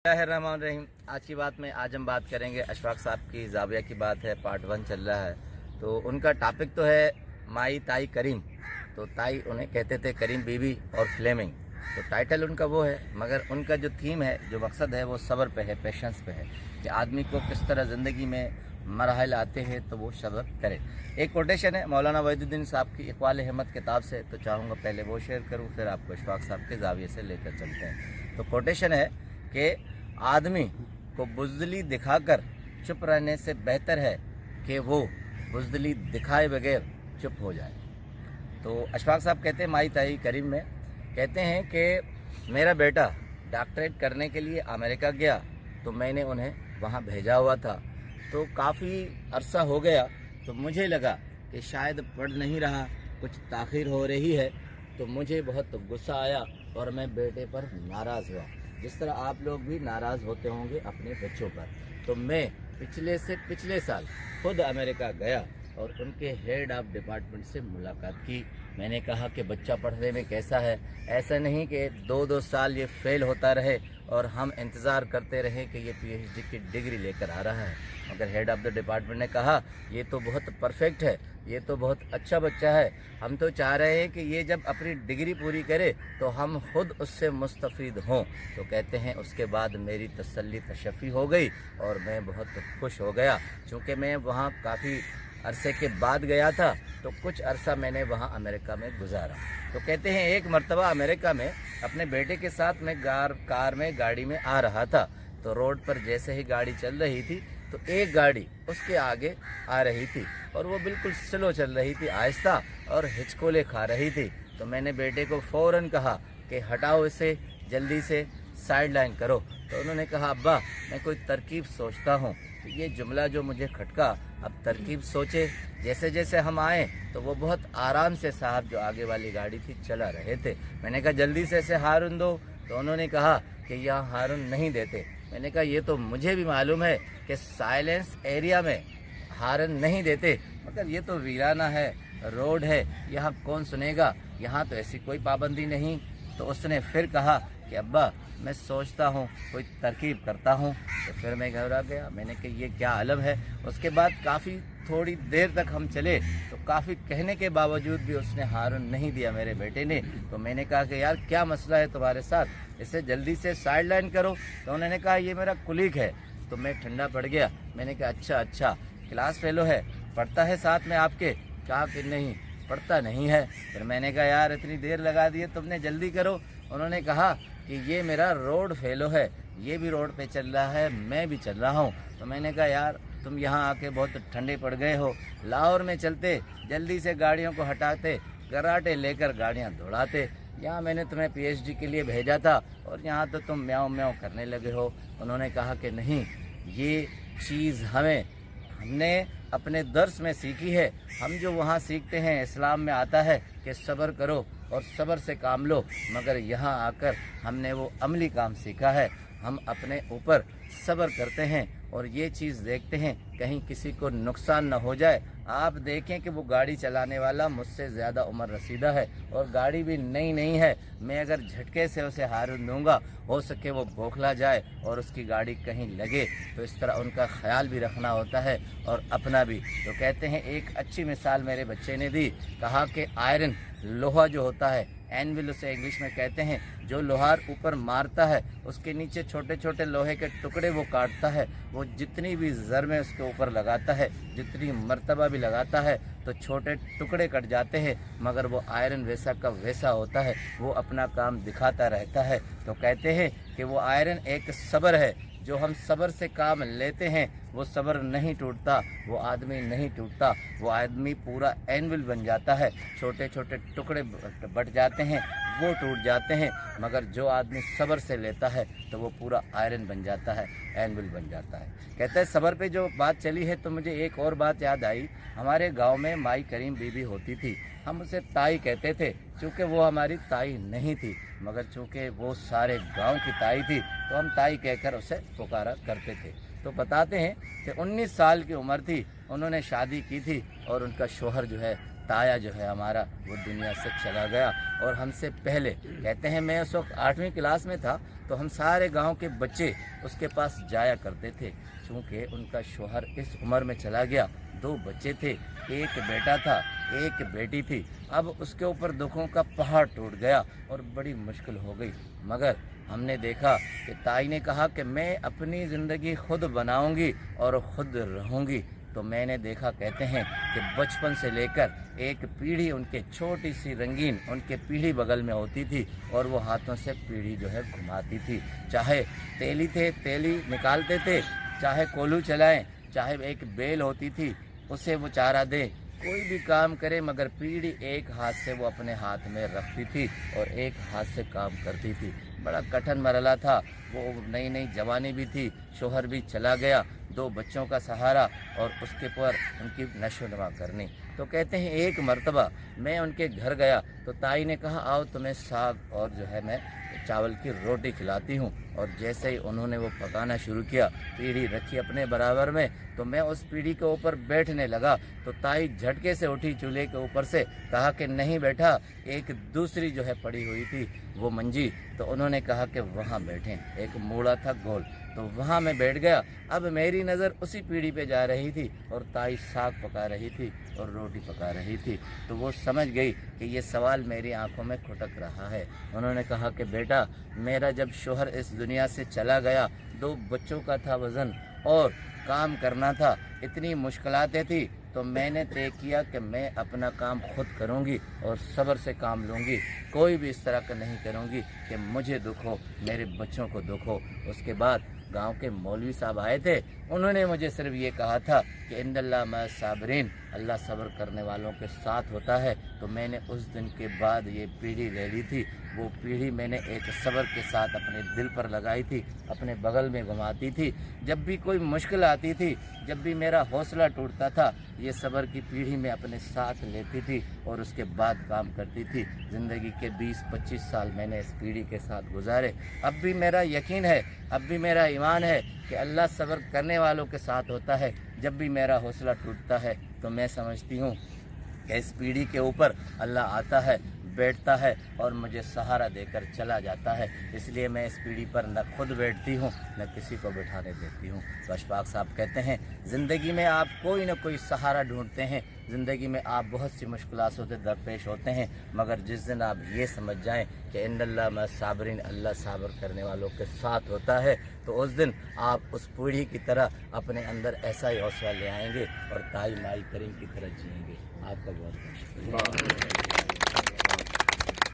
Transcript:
रहीम। आज की बात में आज हम बात करेंगे अशफाक साहब की जाविया की बात है, पार्ट 1 चल रहा है। तो उनका टॉपिक तो है माई ताई करीम। तो ताई उन्हें कहते थे करीम बीबी और फ्लेमिंग, तो टाइटल उनका वो है, मगर उनका जो थीम है, जो मकसद है, वो सब्र पे है, पेशेंस पे है कि आदमी को किस तरह ज़िंदगी में मराहल आते हैं तो वो सब्र करे। एक कोटेशन है मौलाना वहीदुद्दीन साहब की इक़बाल हिम्मत किताब से, तो चाहूँगा पहले वो शेयर करूँ, फिर आपको अशफाक साहब के जाविये से लेकर चलते हैं। तो कोटेशन है कि आदमी को बुज़दिली दिखाकर चुप रहने से बेहतर है कि वो बुज़दिली दिखाए बगैर चुप हो जाए। तो अशफाक साहब कहते हैं माई ताई करीम में कहते हैं कि मेरा बेटा डॉक्टरेट करने के लिए अमेरिका गया, तो मैंने उन्हें वहाँ भेजा हुआ था। तो काफ़ी अरसा हो गया, तो मुझे लगा कि शायद पढ़ नहीं रहा, कुछ ताख़ीर हो रही है। तो मुझे बहुत गुस्सा आया और मैं बेटे पर नाराज़ हुआ, जिस तरह आप लोग भी नाराज़ होते होंगे अपने बच्चों पर। तो मैं पिछले साल खुद अमेरिका गया और उनके हेड ऑफ डिपार्टमेंट से मुलाकात की। मैंने कहा कि बच्चा पढ़ने में कैसा है, ऐसा नहीं कि 2-2 साल ये फेल होता रहे और हम इंतज़ार करते रहे कि ये पीएचडी की डिग्री लेकर आ रहा है। मगर हेड ऑफ द डिपार्टमेंट ने कहा ये तो बहुत परफेक्ट है, ये तो बहुत अच्छा बच्चा है, हम तो चाह रहे हैं कि ये जब अपनी डिग्री पूरी करे तो हम खुद उससे मुस्तफ़ीद हों। तो कहते हैं उसके बाद मेरी तसल्ली तशफ़ी हो गई और मैं बहुत खुश हो गया, चूँकि मैं वहाँ काफ़ी अरसे के बाद गया था, तो कुछ अरसा मैंने वहाँ अमेरिका में गुजारा। तो कहते हैं एक मर्तबा अमेरिका में अपने बेटे के साथ मैं कार में गाड़ी में आ रहा था। तो रोड पर जैसे ही गाड़ी चल रही थी तो एक गाड़ी उसके आगे आ रही थी और वो बिल्कुल स्लो चल रही थी, आहिस्ता, और हिचकोले खा रही थी। तो मैंने बेटे को फ़ौरन कहा कि हटाओ इसे, जल्दी से साइड लाइन करो। तो उन्होंने कहा अब्बा मैं कोई तरकीब सोचता हूँ। तो ये जुमला जो मुझे खटका, अब तरकीब सोचे। जैसे जैसे हम आए तो वो बहुत आराम से साहब जो आगे वाली गाड़ी थी चला रहे थे। मैंने कहा जल्दी से इसे हारन दो। तो उन्होंने कहा कि यहाँ हारन नहीं देते। मैंने कहा ये तो मुझे भी मालूम है कि साइलेंस एरिया में हारन नहीं देते, मगर ये तो वीराना है, रोड है, यहाँ कौन सुनेगा, यहाँ तो ऐसी कोई पाबंदी नहीं। तो उसने फिर कहा कि अब्बा मैं सोचता हूँ, कोई तरकीब करता हूँ। तो फिर मैं घबरा गया, मैंने कहा ये क्या आलम है। उसके बाद काफ़ी थोड़ी देर तक हम चले, तो काफ़ी कहने के बावजूद भी उसने हारन नहीं दिया मेरे बेटे ने। तो मैंने कहा कि यार क्या मसला है तुम्हारे साथ, इसे जल्दी से साइड लाइन करो। तो उन्होंने कहा ये मेरा कुलीग है। तो मैं ठंडा पड़ गया, मैंने कहा अच्छा क्लास फेलो है, पढ़ता है साथ में आपके? कहा कि नहीं पढ़ता नहीं है। फिर मैंने कहा यार इतनी देर लगा दी है तुमने, जल्दी करो। उन्होंने कहा कि ये मेरा रोड फेलो है, ये भी रोड पे चल रहा है, मैं भी चल रहा हूँ। तो मैंने कहा यार तुम यहाँ आके बहुत ठंडे पड़ गए हो, लाहौर में चलते, जल्दी से गाड़ियों को हटाते, कराटे लेकर गाड़ियाँ दौड़ाते। यहाँ मैंने तुम्हें पीएचडी के लिए भेजा था और यहाँ तो तुम म्याऊं म्याऊं करने लगे हो। उन्होंने कहा कि नहीं, ये चीज़ हमने अपने दर्स में सीखी है। हम जो वहाँ सीखते हैं इस्लाम में आता है कि सब्र करो और सब्र से काम लो, मगर यहाँ आकर हमने वो अमली काम सीखा है। हम अपने ऊपर सब्र करते हैं और ये चीज़ देखते हैं कहीं किसी को नुकसान न हो जाए। आप देखें कि वो गाड़ी चलाने वाला मुझसे ज़्यादा उम्र रसीदा है और गाड़ी भी नई नहीं है। मैं अगर झटके से उसे हारन दूंगा, हो सके वो बौखला जाए और उसकी गाड़ी कहीं लगे। तो इस तरह उनका ख्याल भी रखना होता है और अपना भी। तो कहते हैं एक अच्छी मिसाल मेरे बच्चे ने दी, कहा कि आयरन, लोहा जो होता है, एनविल उसे इंग्लिश में कहते हैं, जो लोहार ऊपर मारता है उसके नीचे छोटे छोटे लोहे के टुकड़े वो काटता है। वो जितनी भी ज़रमें उसके ऊपर लगाता है, जितनी मर्तबा भी लगाता है, तो छोटे टुकड़े कट जाते हैं, मगर वो आयरन वैसा का वैसा होता है, वो अपना काम दिखाता रहता है। तो कहते हैं कि वो आयरन एक सब्र है, जो हम सब्र से काम लेते हैं वो सब्र नहीं टूटता, वो आदमी नहीं टूटता, वो आदमी पूरा एनविल बन जाता है। छोटे छोटे टुकड़े बट जाते हैं, वो टूट जाते हैं, मगर जो आदमी सब्र से लेता है तो वो पूरा आयरन बन जाता है, एनविल बन जाता है। कहते हैं सब्र पे जो बात चली है, तो मुझे एक और बात याद आई। हमारे गांव में माई करीम बीबी होती थी, हम उसे ताई कहते थे, चूँकि वो हमारी ताई नहीं थी, मगर चूँकि वो सारे गांव की ताई थी तो हम ताई कहकर उसे पुकारा करते थे। तो बताते हैं कि 19 साल की उम्र थी, उन्होंने शादी की थी और उनका शोहर जो है ताया जो है हमारा वो दुनिया से चला गया। और हमसे पहले कहते हैं, मैं उस वक्त 8वीं क्लास में था, तो हम सारे गांव के बच्चे उसके पास जाया करते थे। चूँकि उनका शौहर इस उम्र में चला गया, 2 बच्चे थे, एक बेटा था, एक बेटी थी। अब उसके ऊपर दुखों का पहाड़ टूट गया और बड़ी मुश्किल हो गई। मगर हमने देखा कि ताई ने कहा कि मैं अपनी ज़िंदगी खुद बनाऊंगी और ख़ुद रहूंगी। तो मैंने देखा, कहते हैं कि बचपन से लेकर एक पीढ़ी उनके छोटी सी रंगीन उनके पीढ़ी बगल में होती थी और वो हाथों से पीढ़ी जो है घुमाती थी। चाहे तेली थे, तेली निकालते थे, चाहे कोल्हू चलाएं, चाहे एक बेल होती थी उसे वो चारा दे, कोई भी काम करे, मगर पीढ़ी एक हाथ से वो अपने हाथ में रखती थी और एक हाथ से काम करती थी। बड़ा कठिन मरला था वो, नई नई जवानी भी थी, शोहर भी चला गया, 2 बच्चों का सहारा और उसके पर उनकी नशोनुमा करनी। तो कहते हैं एक मर्तबा मैं उनके घर गया तो ताई ने कहा, आओ तुम्हें साग और जो है मैं चावल की रोटी खिलाती हूँ। और जैसे ही उन्होंने वो पकाना शुरू किया, पीढ़ी रखी अपने बराबर में, तो मैं उस पीढ़ी के ऊपर बैठने लगा तो ताई झटके से उठी चूल्हे के ऊपर से, कहा कि नहीं बेटा, एक दूसरी जो है पड़ी हुई थी वो मंजी, तो उन्होंने कहा कि वहाँ बैठें। एक मूड़ा था गोल, तो वहाँ मैं बैठ गया। अब मेरी नज़र उसी पीढ़ी पे जा रही थी और ताई साग पका रही थी और रोटी पका रही थी। तो वो समझ गई कि ये सवाल मेरी आंखों में खटक रहा है। उन्होंने कहा कि बेटा, मेरा जब शोहर इस दुनिया से चला गया, 2 बच्चों का था वज़न और काम करना था, इतनी मुश्किलातें थी, तो मैंने तय किया कि मैं अपना काम खुद करूंगी और सब्र से काम लूँगी। कोई भी इस तरह का नहीं करूंगी कि मुझे दुख हो, मेरे बच्चों को दुख हो। उसके बाद गांव के मौलवी साहब आए थे, उन्होंने मुझे सिर्फ ये कहा था कि इन्नल्लाह मअस साबिरीन, अल्लाह सब्र करने वालों के साथ होता है। तो मैंने उस दिन के बाद ये पीढ़ी ले ली थी। वो पीढ़ी मैंने एक सब्र के साथ अपने दिल पर लगाई थी, अपने बगल में घुमाती थी। जब भी कोई मुश्किल आती थी, जब भी मेरा हौसला टूटता था, ये सब्र की पीढ़ी में अपने साथ लेती थी और उसके बाद काम करती थी। ज़िंदगी के 20-25 साल मैंने इस पीढ़ी के साथ गुजारे। अब भी मेरा यकीन है, अब भी मेरा ईमान है कि अल्लाह सब्र करने वालों के साथ होता है। जब भी मेरा हौसला टूटता है तो मैं समझती हूँ कि इस पीढ़ी के ऊपर अल्लाह आता है, बैठता है और मुझे सहारा देकर चला जाता है। इसलिए मैं इस पीढ़ी पर न खुद बैठती हूँ न किसी को बैठाने देती हूँ। तो अशफाक साहब कहते हैं, ज़िंदगी में आप कोई न कोई सहारा ढूंढते हैं, ज़िंदगी में आप बहुत सी मुश्किलातों से दरपेश होते हैं, मगर जिस दिन आप ये समझ जाएं कि इन्नल्लाह मअस साबिरीन, अल्लाह सब्र करने वालों के साथ होता है, तो उस दिन आप उस पीढ़ी की तरह अपने अंदर ऐसा ही हौसला ले आएंगे और ताई माई करीम की तरह जिएंगे। आपका बहुत बहुत शुक्रिया।